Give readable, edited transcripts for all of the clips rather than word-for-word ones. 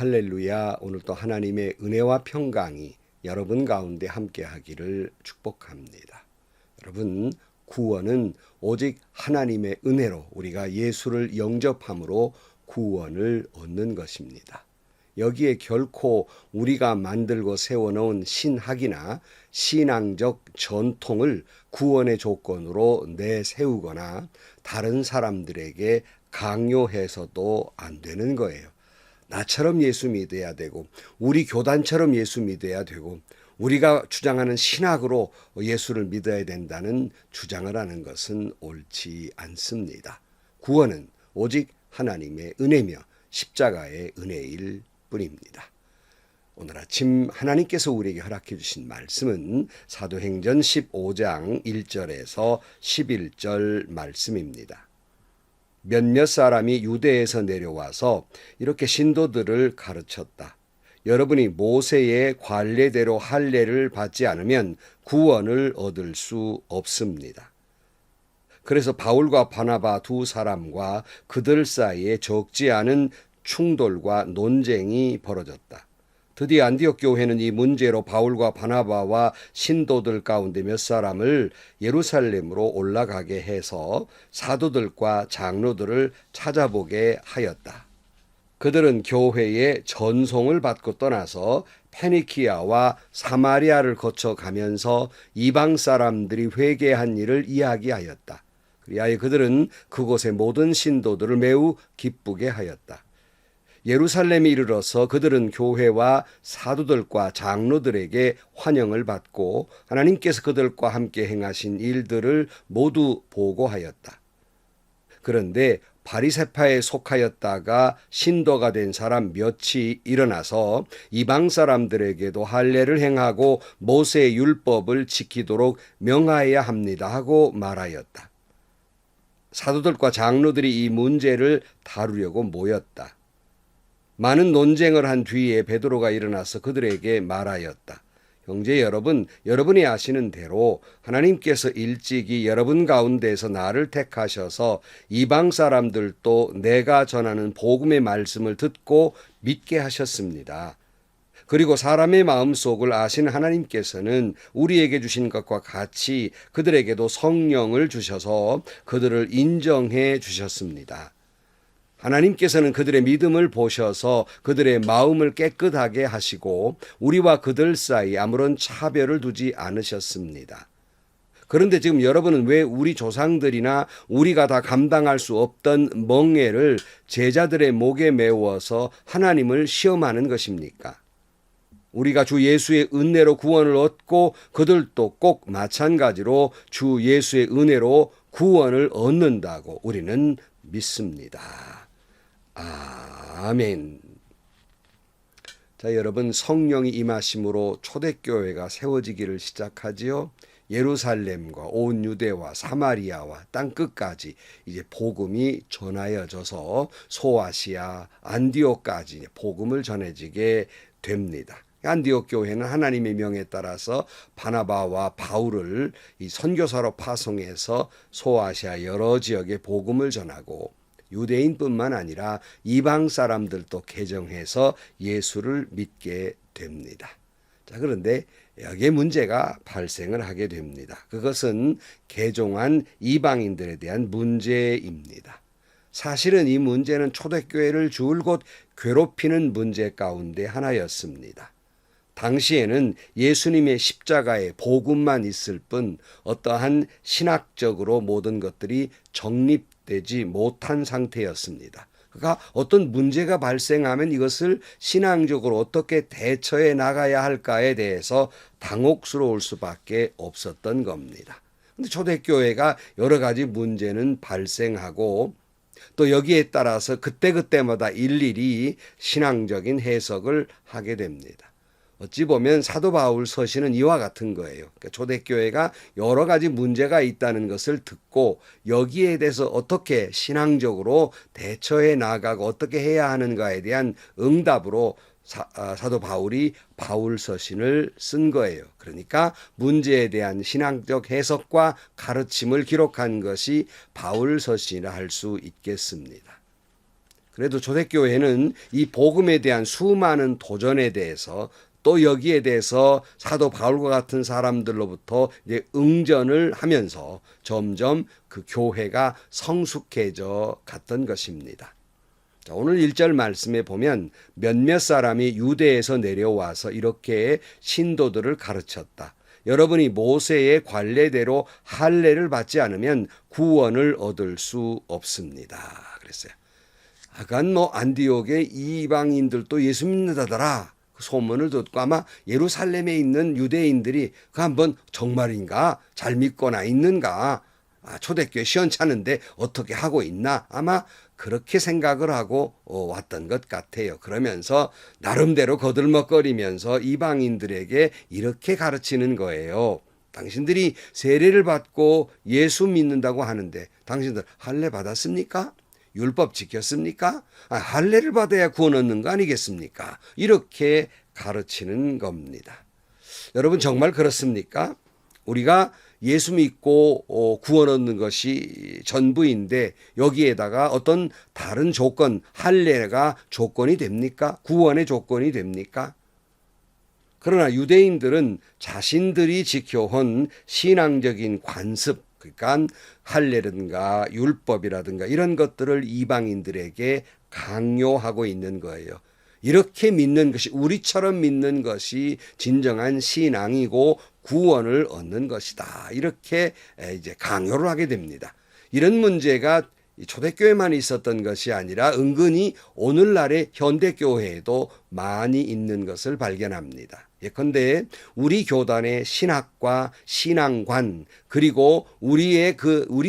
할렐루야. 오늘 또 하나님의 은혜와 평강이 여러분 가운데 함께하기를 축복합니다. 여러분, 구원은 오직 하나님의 은혜로 우리가 예수를 영접함으로 구원을 얻는 것입니다. 여기에 결코 우리가 만들고 세워놓은 신학이나 신앙적 전통을 구원의 조건으로 내세우거나 다른 사람들에게 강요해서도 안 되는 거예요. 나처럼 예수 믿어야 되고 우리 교단처럼 예수 믿어야 되고 우리가 주장하는 신학으로 예수를 믿어야 된다는 주장을 하는 것은 옳지 않습니다. 구원은 오직 하나님의 은혜며 십자가의 은혜일 뿐입니다. 오늘 아침 하나님께서 우리에게 허락해 주신 말씀은 사도행전 15장 1절에서 11절 말씀입니다. 몇몇 사람이 유대에서 내려와서 이렇게 신도들을 가르쳤다. 여러분이 모세의 관례대로 할례를 받지 않으면 구원을 얻을 수 없습니다. 그래서 바울과 바나바 두 사람과 그들 사이에 적지 않은 충돌과 논쟁이 벌어졌다. 드디어 안디옥 교회는 이 문제로 바울과 바나바와 신도들 가운데 몇 사람을 예루살렘으로 올라가게 해서 사도들과 장로들을 찾아보게 하였다. 그들은 교회의 전송을 받고 떠나서 페니키아와 사마리아를 거쳐가면서 이방 사람들이 회개한 일을 이야기하였다. 그리하여 그들은 그곳의 모든 신도들을 매우 기쁘게 하였다. 예루살렘에 이르러서 그들은 교회와 사도들과 장로들에게 환영을 받고 하나님께서 그들과 함께 행하신 일들을 모두 보고하였다. 그런데 바리새파에 속하였다가 신도가 된 사람 몇이 일어나서 이방 사람들에게도 할례를 행하고 모세의 율법을 지키도록 명하여야 합니다 하고 말하였다. 사도들과 장로들이 이 문제를 다루려고 모였다. 많은 논쟁을 한 뒤에 베드로가 일어나서 그들에게 말하였다. 형제 여러분, 여러분이 아시는 대로 하나님께서 일찍이 여러분 가운데서 나를 택하셔서 이방 사람들도 내가 전하는 복음의 말씀을 듣고 믿게 하셨습니다. 그리고 사람의 마음속을 아신 하나님께서는 우리에게 주신 것과 같이 그들에게도 성령을 주셔서 그들을 인정해 주셨습니다. 하나님께서는 그들의 믿음을 보셔서 그들의 마음을 깨끗하게 하시고 우리와 그들 사이 아무런 차별을 두지 않으셨습니다. 그런데 지금 여러분은 왜 우리 조상들이나 우리가 다 감당할 수 없던 멍에를 제자들의 목에 메워서 하나님을 시험하는 것입니까? 우리가 주 예수의 은혜로 구원을 얻고 그들도 꼭 마찬가지로 주 예수의 은혜로 구원을 얻는다고 우리는 믿습니다. 아멘. 자, 여러분, 성령이 임하심으로 초대교회가 세워지기를 시작하지요. 예루살렘과 온 유대와 사마리아와 땅끝까지 이제 복음이 전하여져서 소아시아, 안디옥까지 복음을 전해지게 됩니다. 안디옥 교회는 하나님의 명에 따라서 바나바와 바울을 이 선교사로 파송해서 소아시아 여러 지역에 복음을 전하고 유대인뿐만 아니라 이방 사람들도 개종해서 예수를 믿게 됩니다. 자, 그런데 여기에 문제가 발생을 하게 됩니다. 그것은 개종한 이방인들에 대한 문제입니다. 사실은 이 문제는 초대교회를 줄곧 괴롭히는 문제 가운데 하나였습니다. 당시에는 예수님의 십자가의 복음만 있을 뿐 어떠한 신학적으로 모든 것들이 정립되지 못한 상태였습니다. 그러니까 어떤 문제가 발생하면 이것을 신앙적으로 어떻게 대처해 나가야 할까에 대해서 당혹스러울 수밖에 없었던 겁니다. 그런데 초대교회가 여러 가지 문제는 발생하고 또 여기에 따라서 그때그때마다 일일이 신앙적인 해석을 하게 됩니다. 어찌 보면 사도 바울 서신은 이와 같은 거예요. 그러니까 초대교회가 여러 가지 문제가 있다는 것을 듣고 여기에 대해서 어떻게 신앙적으로 대처해 나가고 어떻게 해야 하는가에 대한 응답으로 사도 바울이 바울 서신을 쓴 거예요. 그러니까 문제에 대한 신앙적 해석과 가르침을 기록한 것이 바울 서신이라 할 수 있겠습니다. 그래도 초대교회는 이 복음에 대한 수많은 도전에 대해서 또 여기에 대해서 사도 바울과 같은 사람들로부터 이제 응전을 하면서 점점 그 교회가 성숙해져 갔던 것입니다. 자, 오늘 1절 말씀에 보면 몇몇 사람이 유대에서 내려와서 이렇게 신도들을 가르쳤다. 여러분이 모세의 관례대로 할례를 받지 않으면 구원을 얻을 수 없습니다. 그랬어요. 아간 안디옥의 이방인들도 예수 믿는다더라. 그 소문을 듣고 아마 예루살렘에 있는 유대인들이 그 한번 정말인가 잘 믿거나 있는가 초대교회 시원찮은데 어떻게 하고 있나 아마 그렇게 생각을 하고 왔던 것 같아요. 그러면서 나름대로 거들먹거리면서 이방인들에게 이렇게 가르치는 거예요. 당신들이 세례를 받고 예수 믿는다고 하는데 당신들 할례 받았습니까? 율법 지켰습니까? 할례를 받아야 구원 얻는 거 아니겠습니까? 이렇게 가르치는 겁니다. 여러분 정말 그렇습니까? 우리가 예수 믿고 구원 얻는 것이 전부인데 여기에다가 어떤 다른 조건, 할례가 조건이 됩니까? 구원의 조건이 됩니까? 그러나 유대인들은 자신들이 지켜온 신앙적인 관습, 그러니까 할례든가 율법이라든가 이런 것들을 이방인들에게 강요하고 있는 거예요. 이렇게 믿는 것이 우리처럼 믿는 것이 진정한 신앙이고 구원을 얻는 것이다. 이렇게 이제 강요를 하게 됩니다. 이런 문제가 초대교회만 있었던 것이 아니라 은근히 오늘날의 현대교회에도 많이 있는 것을 발견합니다. 예컨대 우리 교단의 신학과 신앙관 그리고 우리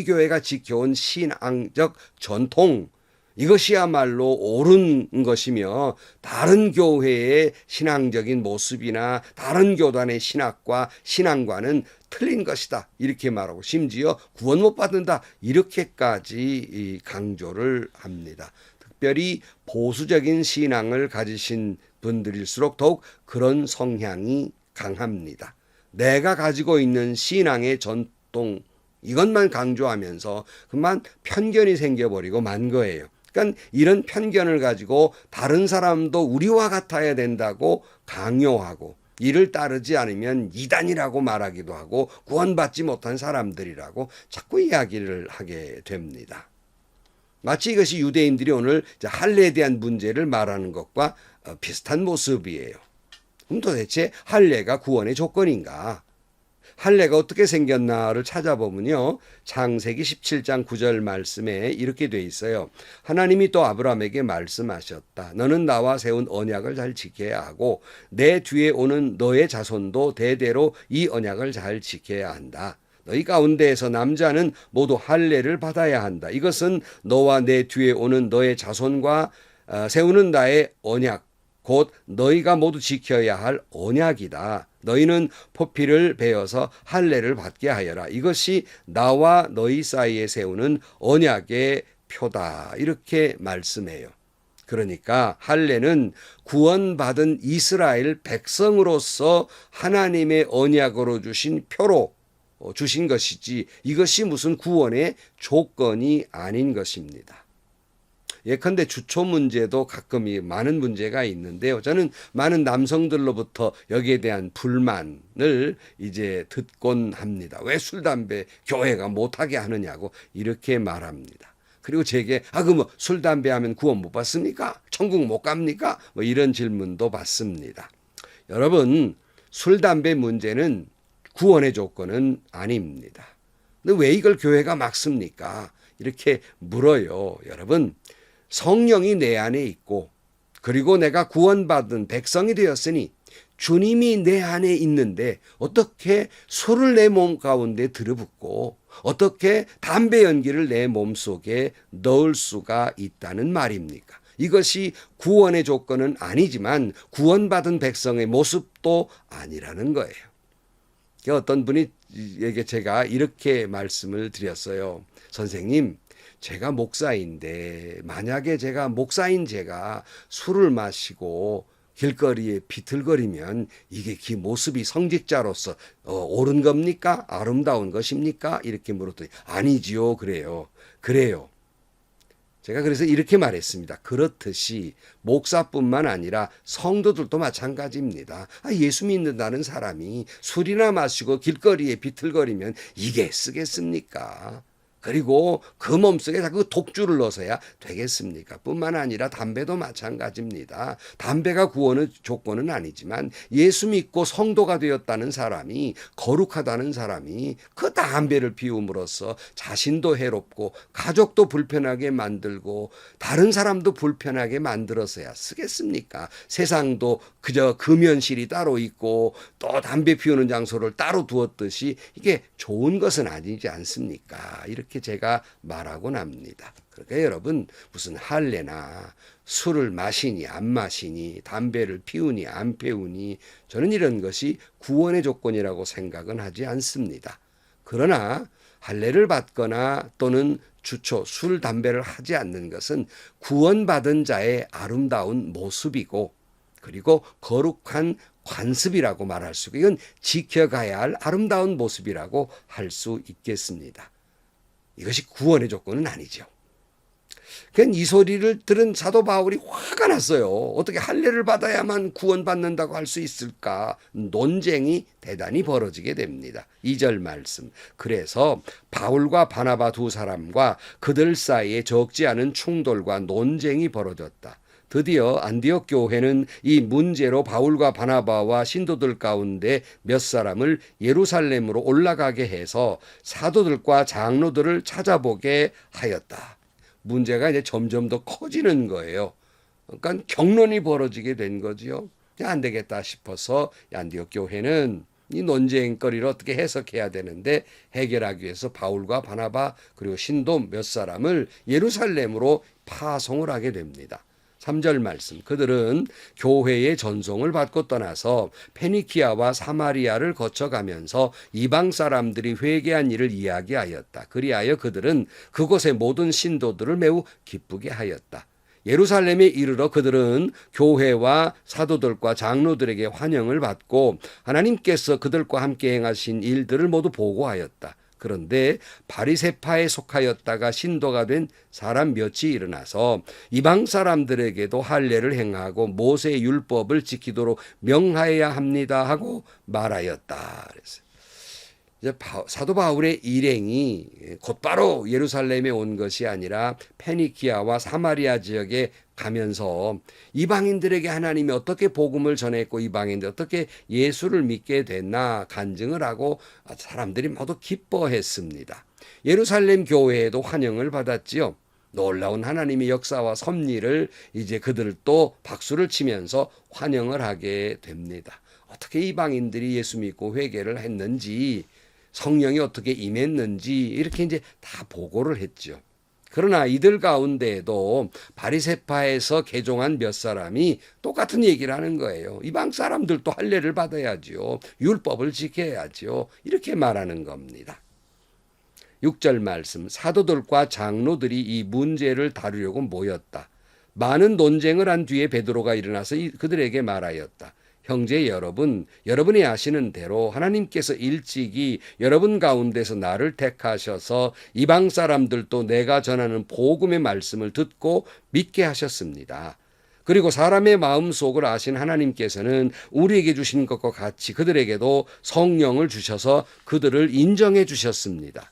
교회가 지켜온 신앙적 전통 이것이야말로 옳은 것이며 다른 교회의 신앙적인 모습이나 다른 교단의 신학과 신앙과는 틀린 것이다 이렇게 말하고 심지어 구원 못 받는다 이렇게까지 강조를 합니다. 특별히 보수적인 신앙을 가지신 분들일수록 더욱 그런 성향이 강합니다. 내가 가지고 있는 신앙의 전통 이것만 강조하면서 그만 편견이 생겨버리고 만 거예요. 그러니까 이런 편견을 가지고 다른 사람도 우리와 같아야 된다고 강요하고 이를 따르지 않으면 이단이라고 말하기도 하고 구원받지 못한 사람들이라고 자꾸 이야기를 하게 됩니다. 마치 이것이 유대인들이 오늘 할례에 대한 문제를 말하는 것과 비슷한 모습이에요. 그럼 도대체 할례가 구원의 조건인가? 할례가 어떻게 생겼나를 찾아보면요. 창세기 17장 9절 말씀에 이렇게 돼 있어요. 하나님이 또 아브라함에게 말씀하셨다. 너는 나와 세운 언약을 잘 지켜야 하고 내 뒤에 오는 너의 자손도 대대로 이 언약을 잘 지켜야 한다. 너희 가운데에서 남자는 모두 할례를 받아야 한다. 이것은 너와 내 뒤에 오는 너의 자손과 세우는 나의 언약 곧 너희가 모두 지켜야 할 언약이다. 너희는 포피를 베어서 할례를 받게 하여라. 이것이 나와 너희 사이에 세우는 언약의 표다. 이렇게 말씀해요. 그러니까 할례는 구원받은 이스라엘 백성으로서 하나님의 언약으로 주신 표로 주신 것이지 이것이 무슨 구원의 조건이 아닌 것입니다. 예컨대 주초 문제도 가끔 많은 문제가 있는데요. 저는 많은 남성들로부터 여기에 대한 불만을 이제 듣곤 합니다. 왜 술, 담배 교회가 못하게 하느냐고 이렇게 말합니다. 그리고 제게 그럼 술, 담배 하면 구원 못 받습니까? 천국 못 갑니까? 이런 질문도 받습니다. 여러분 술, 담배 문제는 구원의 조건은 아닙니다. 근데 왜 이걸 교회가 막습니까? 이렇게 물어요. 여러분 성령이 내 안에 있고 그리고 내가 구원받은 백성이 되었으니 주님이 내 안에 있는데 어떻게 술을 내 몸 가운데 들이붓고 어떻게 담배 연기를 내 몸속에 넣을 수가 있다는 말입니까? 이것이 구원의 조건은 아니지만 구원받은 백성의 모습도 아니라는 거예요. 어떤 분이에게 제가 이렇게 말씀을 드렸어요. 선생님, 제가 목사인데 만약에 목사인 제가 술을 마시고 길거리에 비틀거리면 이게 그 모습이 성직자로서 옳은 겁니까? 아름다운 것입니까? 이렇게 물었더니 아니지요. 그래요. 제가 그래서 이렇게 말했습니다. 그렇듯이 목사뿐만 아니라 성도들도 마찬가지입니다. 예수 믿는다는 사람이 술이나 마시고 길거리에 비틀거리면 이게 쓰겠습니까? 그리고 그 몸속에 자꾸 독주를 넣어서야 되겠습니까? 뿐만 아니라 담배도 마찬가지입니다. 담배가 구원의 조건은 아니지만 예수 믿고 성도가 되었다는 사람이, 거룩하다는 사람이 그 담배를 피움으로써 자신도 해롭고 가족도 불편하게 만들고 다른 사람도 불편하게 만들어서야 쓰겠습니까? 세상도 그저 금연실이 따로 있고 또 담배 피우는 장소를 따로 두었듯이 이게 좋은 것은 아니지 않습니까? 이렇게 제가 말하곤 합니다. 그러니까 여러분, 무슨 할례나 술을 마시니 안 마시니 담배를 피우니 안 피우니 저는 이런 것이 구원의 조건이라고 생각은 하지 않습니다. 그러나 할례를 받거나 또는 주초 술 담배를 하지 않는 것은 구원받은 자의 아름다운 모습이고, 그리고 거룩한 관습이라고 말할 수 있고, 이건 지켜가야 할 아름다운 모습이라고 할 수 있겠습니다. 이것이 구원의 조건은 아니죠. 그러니까 이 소리를 들은 사도 바울이 화가 났어요. 어떻게 할례를 받아야만 구원받는다고 할 수 있을까? 논쟁이 대단히 벌어지게 됩니다. 2절 말씀. 그래서 바울과 바나바 두 사람과 그들 사이에 적지 않은 충돌과 논쟁이 벌어졌다. 드디어 안디옥 교회는 이 문제로 바울과 바나바와 신도들 가운데 몇 사람을 예루살렘으로 올라가게 해서 사도들과 장로들을 찾아보게 하였다. 문제가 이제 점점 더 커지는 거예요. 그러니까 경론이 벌어지게 된 거지요. 안 되겠다 싶어서 안디옥 교회는 이 논쟁거리를 어떻게 해석해야 되는데 해결하기 위해서 바울과 바나바 그리고 신도 몇 사람을 예루살렘으로 파송을 하게 됩니다. 3절 말씀. 그들은 교회의 전송을 받고 떠나서 페니키아와 사마리아를 거쳐가면서 이방 사람들이 회개한 일을 이야기하였다. 그리하여 그들은 그곳의 모든 신도들을 매우 기쁘게 하였다. 예루살렘에 이르러 그들은 교회와 사도들과 장로들에게 환영을 받고 하나님께서 그들과 함께 행하신 일들을 모두 보고하였다. 그런데 바리새파에 속하였다가 신도가 된 사람 몇이 일어나서 이방 사람들에게도 할례를 행하고 모세의 율법을 지키도록 명하여야 합니다 하고 말하였다. 그래서 이제 사도 바울의 일행이 곧바로 예루살렘에 온 것이 아니라 페니키아와 사마리아 지역에 가면서 이방인들에게 하나님이 어떻게 복음을 전했고 이방인들 어떻게 예수를 믿게 됐나 간증을 하고 사람들이 모두 기뻐했습니다. 예루살렘 교회에도 환영을 받았지요. 놀라운 하나님의 역사와 섭리를 이제 그들도 박수를 치면서 환영을 하게 됩니다. 어떻게 이방인들이 예수 믿고 회개를 했는지, 성령이 어떻게 임했는지 이렇게 이제 다 보고를 했죠. 그러나 이들 가운데에도 바리새파에서 개종한 몇 사람이 똑같은 얘기를 하는 거예요. 이방 사람들도 할례를 받아야지요. 율법을 지켜야지요. 이렇게 말하는 겁니다. 6절 말씀. 사도들과 장로들이 이 문제를 다루려고 모였다. 많은 논쟁을 한 뒤에 베드로가 일어나서 그들에게 말하였다. 형제 여러분, 여러분이 아시는 대로 하나님께서 일찍이 여러분 가운데서 나를 택하셔서 이방 사람들도 내가 전하는 복음의 말씀을 듣고 믿게 하셨습니다. 그리고 사람의 마음속을 아신 하나님께서는 우리에게 주신 것과 같이 그들에게도 성령을 주셔서 그들을 인정해 주셨습니다.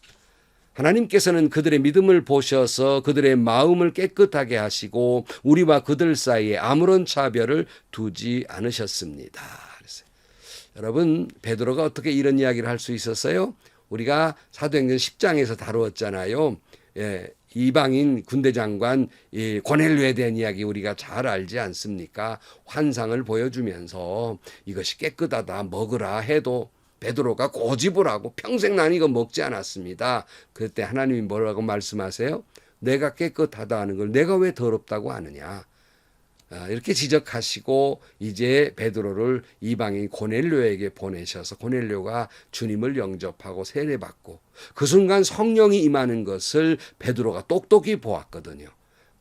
하나님께서는 그들의 믿음을 보셔서 그들의 마음을 깨끗하게 하시고 우리와 그들 사이에 아무런 차별을 두지 않으셨습니다. 그래서 여러분, 베드로가 어떻게 이런 이야기를 할 수 있었어요? 우리가 사도행전 10장에서 다루었잖아요. 이방인 군대장관 고넬료에 대한 이야기 우리가 잘 알지 않습니까? 환상을 보여주면서 이것이 깨끗하다 먹으라 해도 베드로가 고집을 하고 평생 난 이거 먹지 않았습니다. 그때 하나님이 뭐라고 말씀하세요? 내가 깨끗하다 하는 걸 내가 왜 더럽다고 하느냐. 이렇게 지적하시고 이제 베드로를 이방인 고넬료에게 보내셔서 고넬료가 주님을 영접하고 세례받고 그 순간 성령이 임하는 것을 베드로가 똑똑히 보았거든요.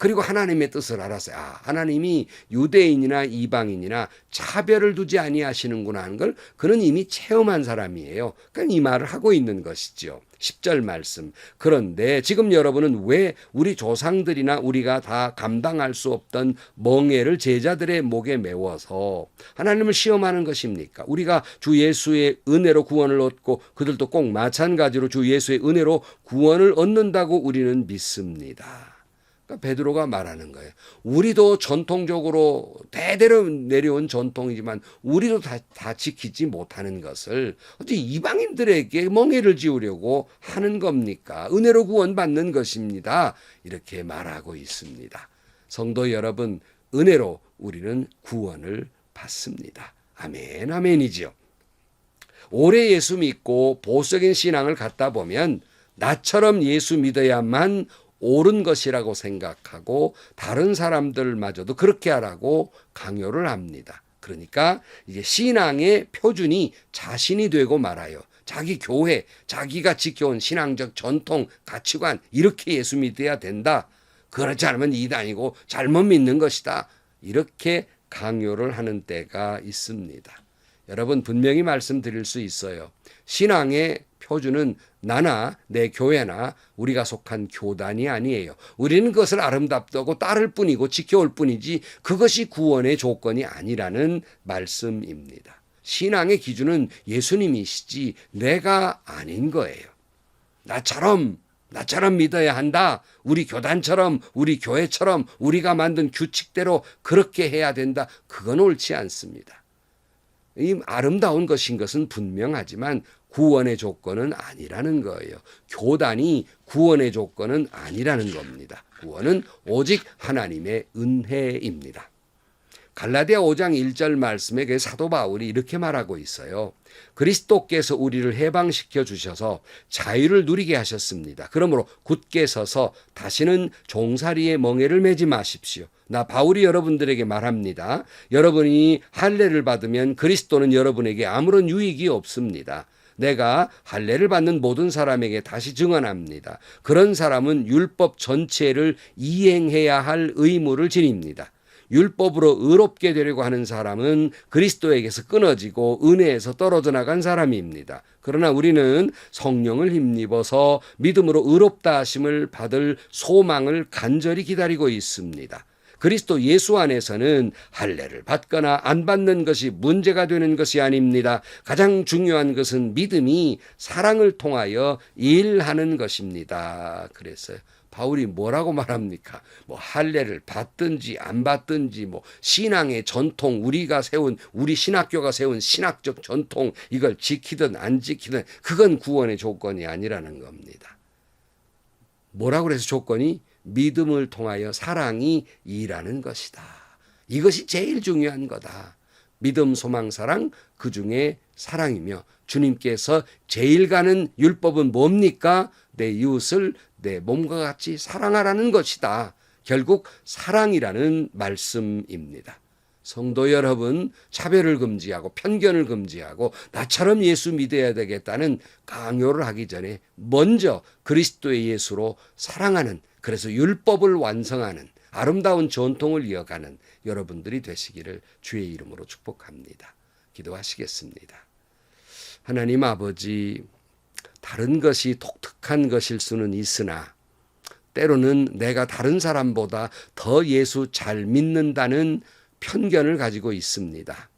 그리고 하나님의 뜻을 알았어요. 아, 하나님이 유대인이나 이방인이나 차별을 두지 아니하시는구나 하는 걸 그는 이미 체험한 사람이에요. 그러니까 이 말을 하고 있는 것이죠. 10절 말씀. 그런데 지금 여러분은 왜 우리 조상들이나 우리가 다 감당할 수 없던 멍에를 제자들의 목에 메워서 하나님을 시험하는 것입니까? 우리가 주 예수의 은혜로 구원을 얻고 그들도 꼭 마찬가지로 주 예수의 은혜로 구원을 얻는다고 우리는 믿습니다. 그러니까 베드로가 말하는 거예요. 우리도 전통적으로 대대로 내려온 전통이지만 우리도 다 지키지 못하는 것을 어떻게 이방인들에게 멍에를 지우려고 하는 겁니까? 은혜로 구원받는 것입니다. 이렇게 말하고 있습니다. 성도 여러분, 은혜로 우리는 구원을 받습니다. 아멘, 아멘이죠. 오래 예수 믿고 보수적인 신앙을 갖다 보면 나처럼 예수 믿어야만 옳은 것이라고 생각하고 다른 사람들마저도 그렇게 하라고 강요를 합니다. 그러니까 이제 신앙의 표준이 자신이 되고 말아요. 자기 교회, 자기가 지켜온 신앙적 전통, 가치관 이렇게 예수 믿어야 된다. 그렇지 않으면 이단이고 잘못 믿는 것이다. 이렇게 강요를 하는 때가 있습니다. 여러분 분명히 말씀드릴 수 있어요. 신앙의 표준은 나나 내 교회나 우리가 속한 교단이 아니에요. 우리는 그것을 아름답다고 따를 뿐이고 지켜올 뿐이지 그것이 구원의 조건이 아니라는 말씀입니다. 신앙의 기준은 예수님이시지 내가 아닌 거예요. 나처럼 믿어야 한다. 우리 교단처럼 우리 교회처럼 우리가 만든 규칙대로 그렇게 해야 된다. 그건 옳지 않습니다. 이 아름다운 것인 것은 분명하지만 구원의 조건은 아니라는 거예요. 교단이 구원의 조건은 아니라는 겁니다. 구원은 오직 하나님의 은혜입니다. 갈라디아 5장 1절 말씀에 그 사도 바울이 이렇게 말하고 있어요. 그리스도께서 우리를 해방시켜 주셔서 자유를 누리게 하셨습니다. 그러므로 굳게 서서 다시는 종살이의 멍에를 매지 마십시오. 나 바울이 여러분들에게 말합니다. 여러분이 할례를 받으면 그리스도는 여러분에게 아무런 유익이 없습니다. 내가 할례를 받는 모든 사람에게 다시 증언합니다. 그런 사람은 율법 전체를 이행해야 할 의무를 지닙니다. 율법으로 의롭게 되려고 하는 사람은 그리스도에게서 끊어지고 은혜에서 떨어져 나간 사람입니다. 그러나 우리는 성령을 힘입어서 믿음으로 의롭다 하심을 받을 소망을 간절히 기다리고 있습니다. 그리스도 예수 안에서는 할례를 받거나 안 받는 것이 문제가 되는 것이 아닙니다. 가장 중요한 것은 믿음이 사랑을 통하여 일하는 것입니다. 그랬어요. 바울이 뭐라고 말합니까? 뭐 할례를 받든지 안 받든지 뭐 신앙의 전통 우리가 세운 우리 신학교가 세운 신학적 전통 이걸 지키든 안 지키든 그건 구원의 조건이 아니라는 겁니다. 뭐라고 그래서 조건이? 믿음을 통하여 사랑이 일하는 것이다. 이것이 제일 중요한 거다. 믿음, 소망, 사랑 그 중에 사랑이며 주님께서 제일 가는 율법은 뭡니까? 내 이웃을 내 몸과 같이 사랑하라는 것이다. 결국 사랑이라는 말씀입니다. 성도 여러분, 차별을 금지하고 편견을 금지하고 나처럼 예수 믿어야 되겠다는 강요를 하기 전에 먼저 그리스도의 예수로 사랑하는, 그래서 율법을 완성하는 아름다운 전통을 이어가는 여러분들이 되시기를 주의 이름으로 축복합니다. 기도하시겠습니다. 하나님 아버지, 다른 것이 독특한 것일 수는 있으나 때로는 내가 다른 사람보다 더 예수 잘 믿는다는 편견을 가지고 있습니다.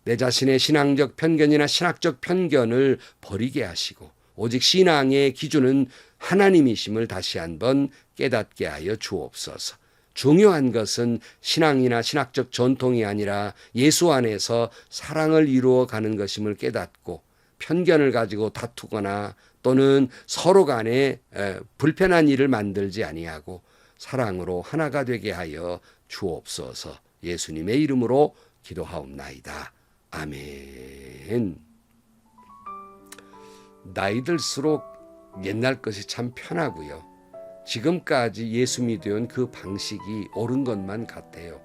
내 자신의 신앙적 편견이나 신학적 편견을 버리게 하시고 오직 신앙의 기준은 하나님이심을 다시 한번 깨닫게 하여 주옵소서. 중요한 것은 신앙이나 신학적 전통이 아니라 예수 안에서 사랑을 이루어 가는 것임을 깨닫고 편견을 가지고 다투거나 또는 서로 간에 불편한 일을 만들지 아니하고 사랑으로 하나가 되게 하여 주옵소서. 예수님의 이름으로 기도하옵나이다. 아멘. 나이 들수록 옛날 것이 참 편하고요. 지금까지 예수 믿어온 그 방식이 옳은 것만 같아요.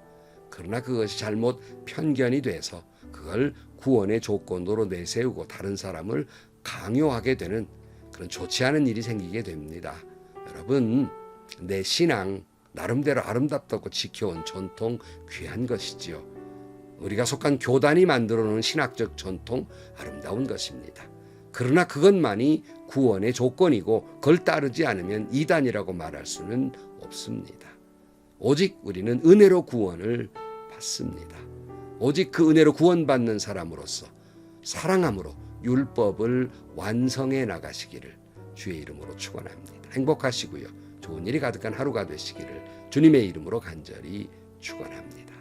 그러나 그것이 잘못 편견이 돼서 그걸 구원의 조건으로 내세우고 다른 사람을 강요하게 되는 그런 좋지 않은 일이 생기게 됩니다. 여러분, 내 신앙 나름대로 아름답다고 지켜온 전통 귀한 것이지요. 우리가 속한 교단이 만들어 놓은 신학적 전통 아름다운 것입니다. 그러나 그것만이 구원의 조건이고 그걸 따르지 않으면 이단이라고 말할 수는 없습니다. 오직 우리는 은혜로 구원을 받습니다. 오직 그 은혜로 구원받는 사람으로서 사랑함으로 율법을 완성해 나가시기를 주의 이름으로 축원합니다. 행복하시고요. 좋은 일이 가득한 하루가 되시기를 주님의 이름으로 간절히 축원합니다.